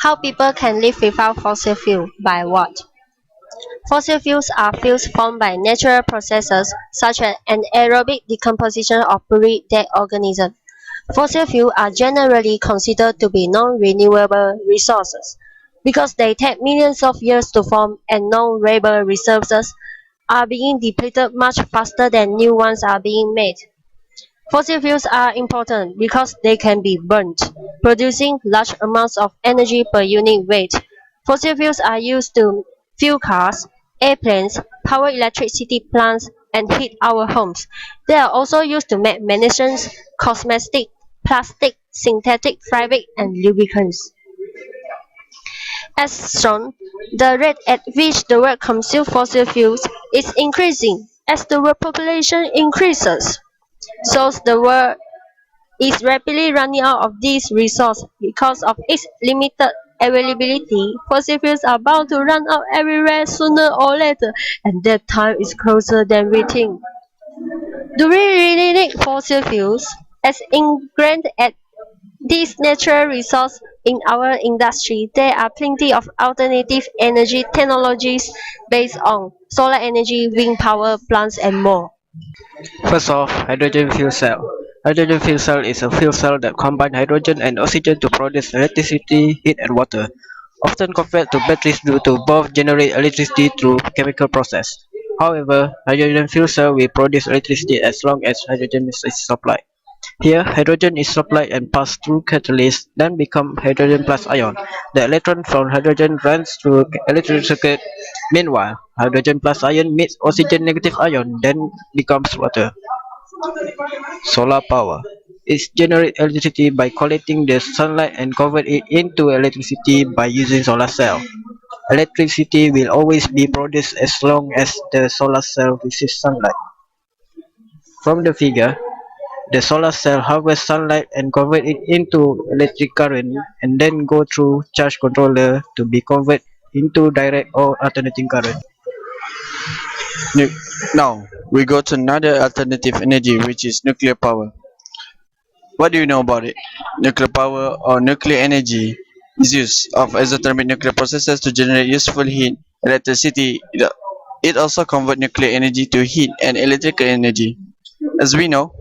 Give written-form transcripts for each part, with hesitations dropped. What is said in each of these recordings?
How people can live without fossil fuel? By what? Fossil fuels are fuels formed by natural processes such as anaerobic decomposition of buried dead organisms. Fossil fuels are generally considered to be non-renewable resources because they take millions of years to form and non-renewable resources are being depleted much faster than new ones are being made. Fossil fuels are important because they can be burnt, producing large amounts of energy per unit weight. Fossil fuels are used to fuel cars, airplanes, power electricity plants, and heat our homes. They are also used to make medicines, cosmetics, plastic, synthetic fabric, and lubricants. As shown, the rate at which the world consumes fossil fuels is increasing as the world population increases. So the world is rapidly running out of these resources because of its limited availability. Fossil fuels are bound to run out everywhere sooner or later, and that time is closer than we think. Do we really need fossil fuels? As ingrained as these natural resources in our industry, there are plenty of alternative energy technologies based on solar energy, wind power plants, and more. First off, hydrogen fuel cell. Hydrogen fuel cell is a fuel cell that combines hydrogen and oxygen to produce electricity, heat, and water. Often compared to batteries due to both generate electricity through chemical process. However, hydrogen fuel cell will produce electricity as long as hydrogen is supplied. Here, hydrogen is supplied and passed through catalyst, then become hydrogen plus ion. The electron from hydrogen runs through electric circuit. Meanwhile, hydrogen plus ion meets oxygen negative ion, then becomes water. Solar power. It generates electricity by collecting the sunlight and convert it into electricity by using solar cell. Electricity will always be produced as long as the solar cell receives sunlight. From the figure, the solar cell harvests sunlight and convert it into electric current and then go through charge controller to be converted into direct or alternating current. Nu- Now, we go to another alternative energy which is nuclear power. What do you know about it? Nuclear power or nuclear energy is use of exothermic nuclear processes to generate useful heat, electricity. It also converts nuclear energy to heat and electrical energy. As we know,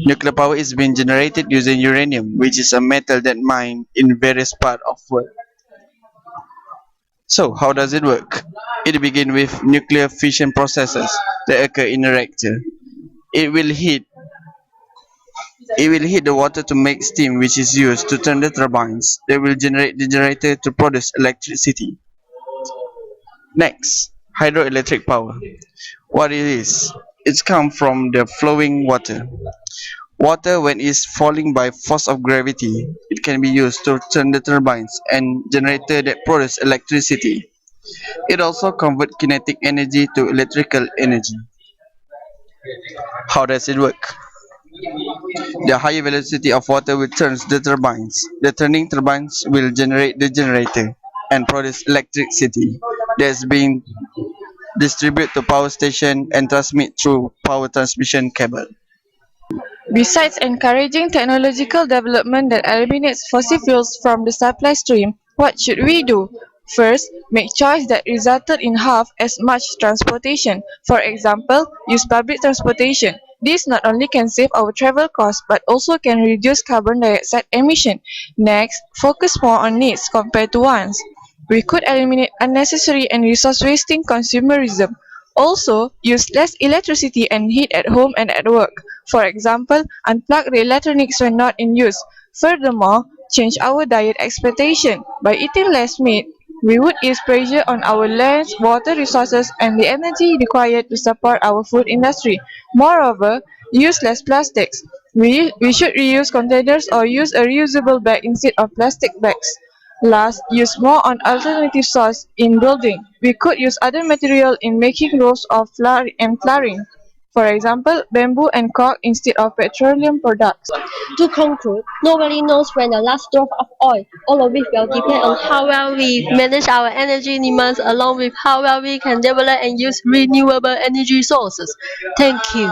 nuclear power is being generated using uranium, which is a metal that mined in various parts of world. So, how does it work? It begins with nuclear fission processes that occur in a reactor. It will heat It will heat the water to make steam which is used to turn the turbines. They will generate the generator to produce electricity. Next, hydroelectric power. What it is? It's come from the flowing water. Water when it's falling by force of gravity, it can be used to turn the turbines and generator that produce electricity. It also converts kinetic energy to electrical energy. How does it work? The higher velocity of water will turn the turbines. The turning turbines will generate the generator and produce electricity that's being distributed to power station and transmit through power transmission cable. Besides encouraging technological development that eliminates fossil fuels from the supply stream, what should we do? First, make choice that resulted in half as much transportation. For example, use public transportation. This not only can save our travel costs but also can reduce carbon dioxide emission. Next, focus more on needs compared to wants. We could eliminate unnecessary and resource-wasting consumerism. Also, use less electricity and heat at home and at work. For example, unplug the electronics when not in use. Furthermore, change our diet expectation. By eating less meat, we would ease pressure on our lands, water resources, and the energy required to support our food industry. Moreover, use less plastics. We should reuse containers or use a reusable bag instead of plastic bags. Last, use more on alternative source in building. We could use other material in making roofs or flooring. For example, bamboo and cork instead of petroleum products. To conclude, nobody knows when the last drop of oil, all of it will depend on how well we manage our energy demands along with how well we can develop and use renewable energy sources. Thank you.